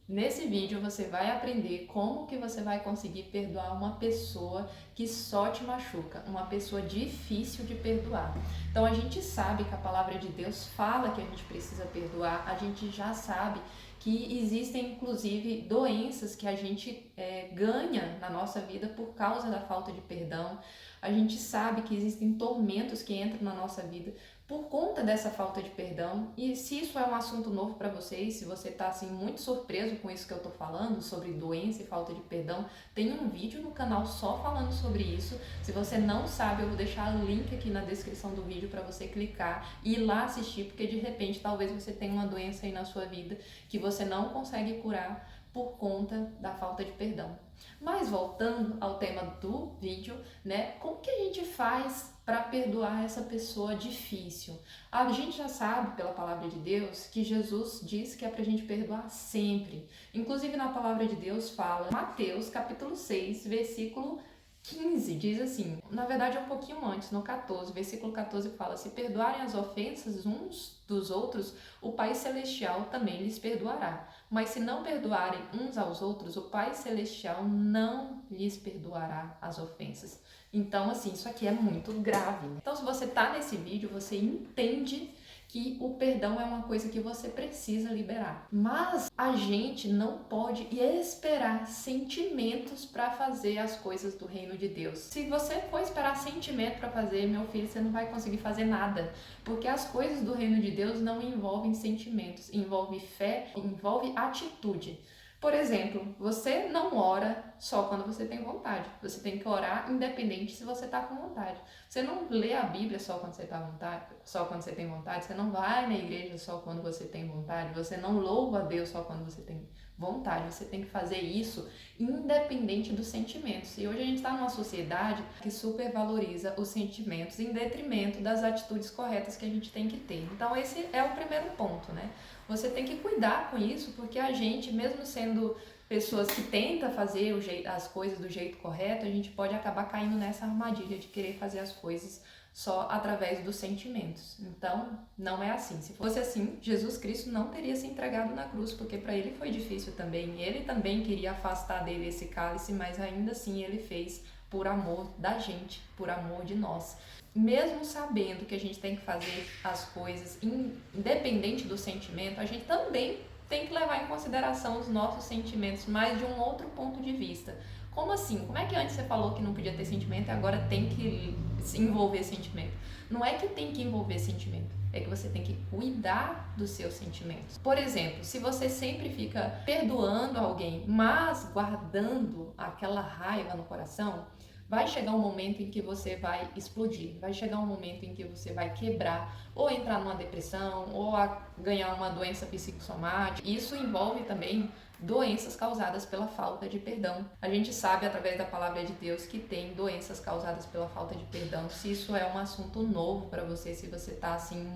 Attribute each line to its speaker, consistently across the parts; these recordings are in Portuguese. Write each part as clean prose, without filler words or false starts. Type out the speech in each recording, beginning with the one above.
Speaker 1: Nesse vídeo você vai aprender como que você vai conseguir perdoar uma pessoa que só te machuca, uma pessoa difícil de perdoar. Então a gente sabe que a palavra de Deus fala que a gente precisa perdoar, a gente já sabe que existem inclusive doenças que a gente ganha na nossa vida por causa da falta de perdão. A gente sabe que existem tormentos que entram na nossa vida por conta dessa falta de perdão. E se isso é um assunto novo para vocês, se você está assim muito surpreso com isso que eu estou falando sobre doença e falta de perdão, tem um vídeo no canal só falando sobre isso. Se você não sabe, eu vou deixar o link aqui na descrição do vídeo para você clicar e ir lá assistir, porque de repente talvez você tenha uma doença aí na sua vida que você não consegue curar por conta da falta de perdão. Mas voltando ao tema do vídeo, né? Como que a gente faz para perdoar essa pessoa difícil? A gente já sabe pela palavra de Deus que Jesus diz que é pra gente perdoar sempre. Inclusive na palavra de Deus fala, Mateus capítulo 6, versículo 15, diz assim, na verdade é um pouquinho antes, no 14, versículo 14 fala, se perdoarem as ofensas uns dos outros, o Pai Celestial também lhes perdoará. Mas se não perdoarem uns aos outros, o Pai Celestial não lhes perdoará as ofensas. Então, assim, isso aqui é muito grave. Então, se você tá nesse vídeo, você entende que o perdão é uma coisa que você precisa liberar. Mas a gente não pode esperar sentimentos para fazer as coisas do reino de Deus. Se você for esperar sentimento para fazer, meu filho, você não vai conseguir fazer nada, porque as coisas do reino de Deus não envolvem sentimentos, envolve fé, envolve atitude. Por exemplo, você não ora só quando você tem vontade. Você tem que orar independente se você está com vontade. Você não lê a Bíblia só quando você tá vontade, só quando você tem vontade. Você não vai na igreja só quando você tem vontade. Você não louva a Deus só quando você tem vontade. Você tem que fazer isso independente dos sentimentos. E hoje a gente está numa sociedade que supervaloriza os sentimentos em detrimento das atitudes corretas que a gente tem que ter. Então esse é o primeiro ponto, né? Você tem que cuidar com isso, porque a gente, mesmo sendo pessoas que tentam fazer as coisas do jeito correto, a gente pode acabar caindo nessa armadilha de querer fazer as coisas só através dos sentimentos. Então, não é assim. Se fosse assim, Jesus Cristo não teria se entregado na cruz, porque para ele foi difícil também. Ele também queria afastar dele esse cálice, mas ainda assim ele fez por amor da gente, por amor de nós. Mesmo sabendo que a gente tem que fazer as coisas independente do sentimento, a gente também tem que levar em consideração os nossos sentimentos, mas de um outro ponto de vista. Como assim? Como é que antes você falou que não podia ter sentimento e agora tem que envolver sentimento? Não é que tem que envolver sentimento, é que você tem que cuidar dos seus sentimentos. Por exemplo, se você sempre fica perdoando alguém, mas guardando aquela raiva no coração, vai chegar um momento em que você vai explodir, vai chegar um momento em que você vai quebrar, ou entrar numa depressão, ou ganhar uma doença psicossomática. Isso envolve também doenças causadas pela falta de perdão. A gente sabe através da palavra de Deus que tem doenças causadas pela falta de perdão. Se isso é um assunto novo para você, se você tá assim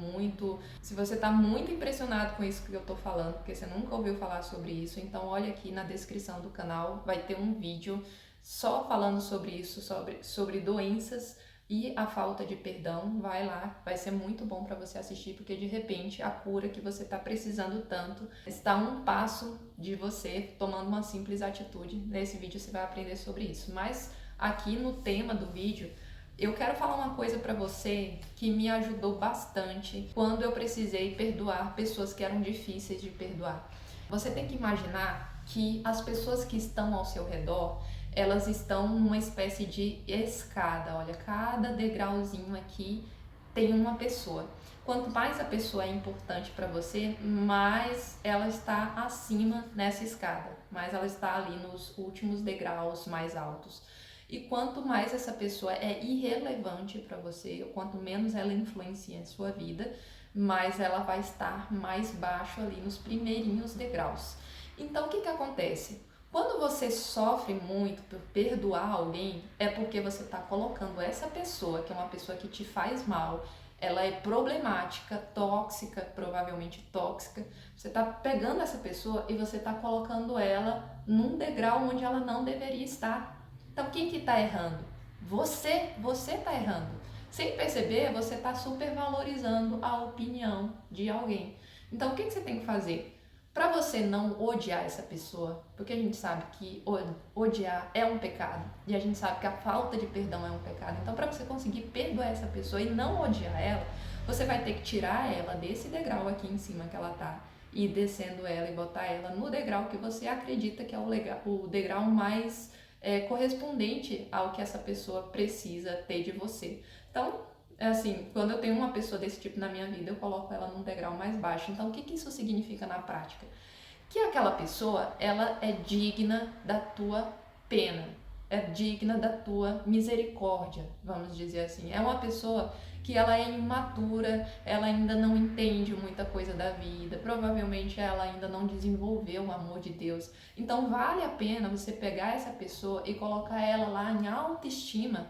Speaker 1: se você tá muito impressionado com isso que eu tô falando, porque você nunca ouviu falar sobre isso, então olha aqui na descrição do canal, vai ter um vídeo só falando sobre isso, sobre doenças e a falta de perdão. Vai lá, vai ser muito bom para você assistir, porque de repente a cura que você está precisando tanto está a um passo de você tomando uma simples atitude. Nesse vídeo você vai aprender sobre isso. Mas aqui no tema do vídeo, eu quero falar uma coisa para você que me ajudou bastante quando eu precisei perdoar pessoas que eram difíceis de perdoar. Você tem que imaginar que as pessoas que estão ao seu redor, elas estão numa espécie de escada. Olha, cada degrauzinho aqui tem uma pessoa. Quanto mais a pessoa é importante para você, mais ela está acima nessa escada, mais ela está ali nos últimos degraus mais altos. E quanto mais essa pessoa é irrelevante para você, quanto menos ela influencia em sua vida, mais ela vai estar mais baixo ali nos primeirinhos degraus. Então, o que acontece? Quando você sofre muito por perdoar alguém, é porque você está colocando essa pessoa, que é uma pessoa que te faz mal, ela é problemática, tóxica, provavelmente tóxica. Você está pegando essa pessoa e você está colocando ela num degrau onde ela não deveria estar. Então, quem que está errando? Você está errando. Sem perceber, você está supervalorizando a opinião de alguém. Então, o que você tem que fazer? Para você não odiar essa pessoa, porque a gente sabe que odiar é um pecado e a gente sabe que a falta de perdão é um pecado. Então, para você conseguir perdoar essa pessoa e não odiar ela, você vai ter que tirar ela desse degrau aqui em cima que ela tá e ir descendo ela e botar ela no degrau que você acredita que é o degrau mais correspondente ao que essa pessoa precisa ter de você. Então, assim, quando eu tenho uma pessoa desse tipo na minha vida, eu coloco ela num degrau mais baixo. Então, o que isso significa na prática? Que aquela pessoa, ela é digna da tua pena, é digna da tua misericórdia, vamos dizer assim. É uma pessoa que ela é imatura, ela ainda não entende muita coisa da vida, provavelmente ela ainda não desenvolveu o amor de Deus. Então vale a pena você pegar essa pessoa e colocar ela lá em autoestima,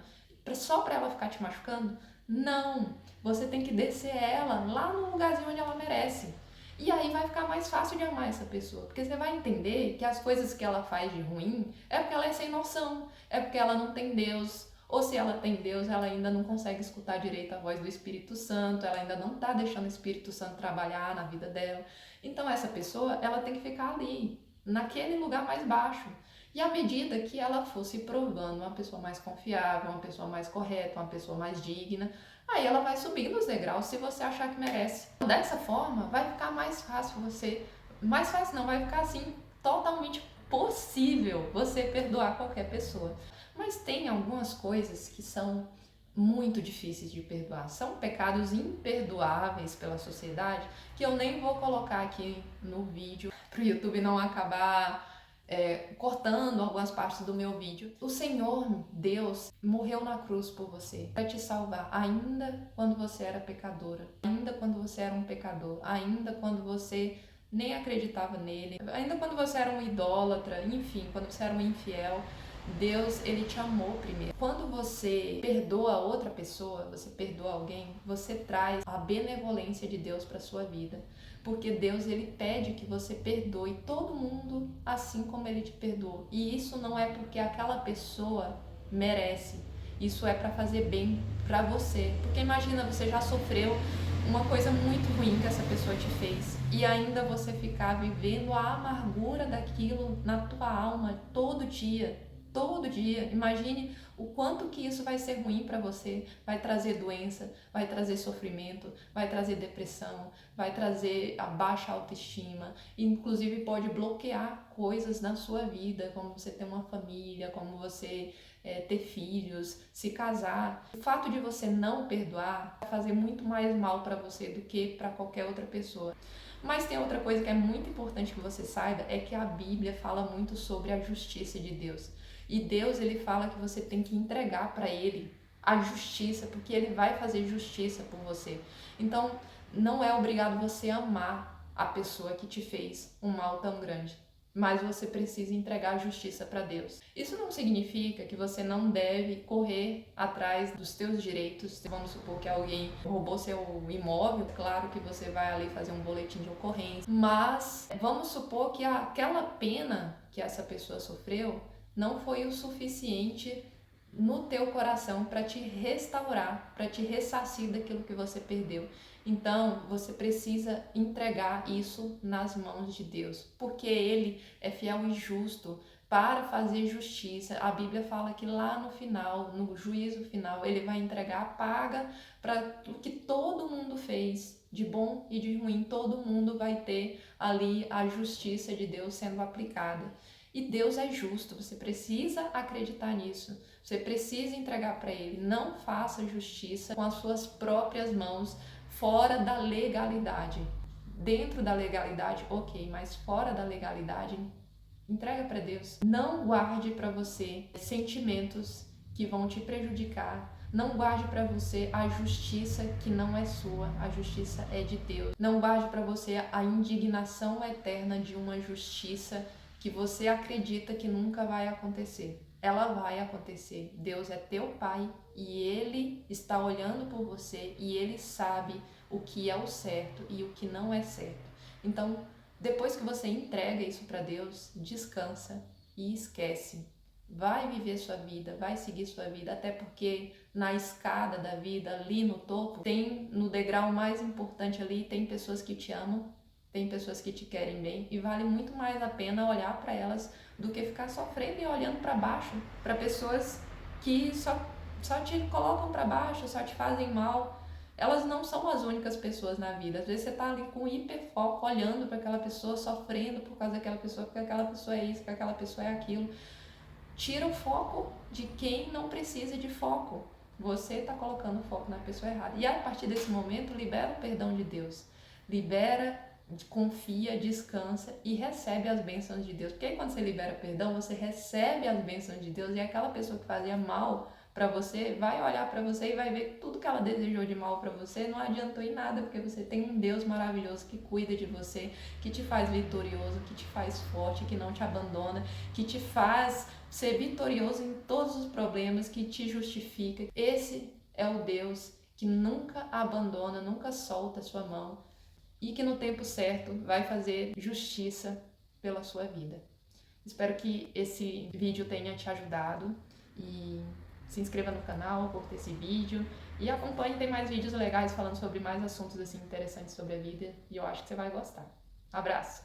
Speaker 1: só para ela ficar te machucando? Não, você tem que descer ela lá no lugarzinho onde ela merece. E aí vai ficar mais fácil de amar essa pessoa, porque você vai entender que as coisas que ela faz de ruim é porque ela é sem noção, é porque ela não tem Deus, ou se ela tem Deus, ela ainda não consegue escutar direito a voz do Espírito Santo, ela ainda não está deixando o Espírito Santo trabalhar na vida dela. Então essa pessoa, ela tem que ficar ali, naquele lugar mais baixo. E à medida que ela for se provando uma pessoa mais confiável, uma pessoa mais correta, uma pessoa mais digna, aí ela vai subindo os degraus se você achar que merece. Dessa forma, vai ficar mais fácil você... Mais fácil não, vai ficar assim, totalmente possível você perdoar qualquer pessoa. Mas tem algumas coisas que são muito difíceis de perdoar. São pecados imperdoáveis pela sociedade que eu nem vou colocar aqui no vídeo para o YouTube não acabar cortando algumas partes do meu vídeo. O Senhor, Deus, morreu na cruz por você, para te salvar, ainda quando você era pecadora, ainda quando você era um pecador, ainda quando você nem acreditava nele, ainda quando você era um idólatra, enfim, quando você era um infiel. Deus, ele te amou primeiro. Quando você perdoa outra pessoa, você perdoa alguém, você traz a benevolência de Deus para sua vida. Porque Deus, ele pede que você perdoe todo mundo assim como ele te perdoou. E isso não é porque aquela pessoa merece. Isso é para fazer bem para você. Porque imagina, você já sofreu uma coisa muito ruim que essa pessoa te fez e ainda você ficar vivendo a amargura daquilo na tua alma todo dia. Todo dia, imagine o quanto que isso vai ser ruim para você, vai trazer doença, vai trazer sofrimento, vai trazer depressão, vai trazer a baixa autoestima, inclusive pode bloquear coisas na sua vida, como você ter uma família, como você ter filhos, se casar. O fato de você não perdoar vai fazer muito mais mal para você do que para qualquer outra pessoa. Mas tem outra coisa que é muito importante que você saiba, é que a Bíblia fala muito sobre a justiça de Deus. E Deus, ele fala que você tem que entregar para ele a justiça, porque ele vai fazer justiça por você. Então, não é obrigado você amar a pessoa que te fez um mal tão grande, mas você precisa entregar a justiça para Deus. Isso não significa que você não deve correr atrás dos teus direitos. Vamos supor que alguém roubou seu imóvel, claro que você vai ali fazer um boletim de ocorrência, mas vamos supor que aquela pena que essa pessoa sofreu não foi o suficiente no teu coração para te restaurar, para te ressarcir daquilo que você perdeu. Então, você precisa entregar isso nas mãos de Deus, porque Ele é fiel e justo para fazer justiça. A Bíblia fala que lá no final, no juízo final, Ele vai entregar a paga para o que todo mundo fez, de bom e de ruim. Todo mundo vai ter ali a justiça de Deus sendo aplicada. E Deus é justo, você precisa acreditar nisso, você precisa entregar para Ele. Não faça justiça com as suas próprias mãos, fora da legalidade. Dentro da legalidade, ok, mas fora da legalidade, entrega para Deus. Não guarde para você sentimentos que vão te prejudicar. Não guarde para você a justiça que não é sua, a justiça é de Deus. Não guarde para você a indignação eterna de uma justiça que você acredita que nunca vai acontecer. Ela vai acontecer. Deus é teu Pai e Ele está olhando por você e Ele sabe o que é o certo e o que não é certo. Então, depois que você entrega isso para Deus, descansa e esquece. Vai viver sua vida, vai seguir sua vida, até porque na escada da vida, ali no topo, tem no degrau mais importante ali, tem pessoas que te amam, tem pessoas que te querem bem e vale muito mais a pena olhar para elas do que ficar sofrendo e olhando para baixo, para pessoas que só te colocam para baixo, só te fazem mal. Elas não são as únicas pessoas na vida. Às vezes você tá ali com hiperfoco, olhando para aquela pessoa, sofrendo por causa daquela pessoa, porque aquela pessoa é isso, porque aquela pessoa é aquilo. Tira o foco de quem não precisa de foco. Você está colocando o foco na pessoa errada. E a partir desse momento, libera o perdão de Deus. Libera, confia, descansa e recebe as bênçãos de Deus. Porque aí quando você libera perdão, você recebe as bênçãos de Deus e aquela pessoa que fazia mal para você vai olhar para você e vai ver que tudo que ela desejou de mal para você não adiantou em nada, porque você tem um Deus maravilhoso que cuida de você, que te faz vitorioso, que te faz forte, que não te abandona, que te faz ser vitorioso em todos os problemas, que te justifica. Esse é o Deus que nunca abandona, nunca solta a sua mão e que no tempo certo vai fazer justiça pela sua vida. Espero que esse vídeo tenha te ajudado e se inscreva no canal, curta esse vídeo e acompanhe, tem mais vídeos legais falando sobre mais assuntos assim interessantes sobre a vida e eu acho que você vai gostar. Abraço!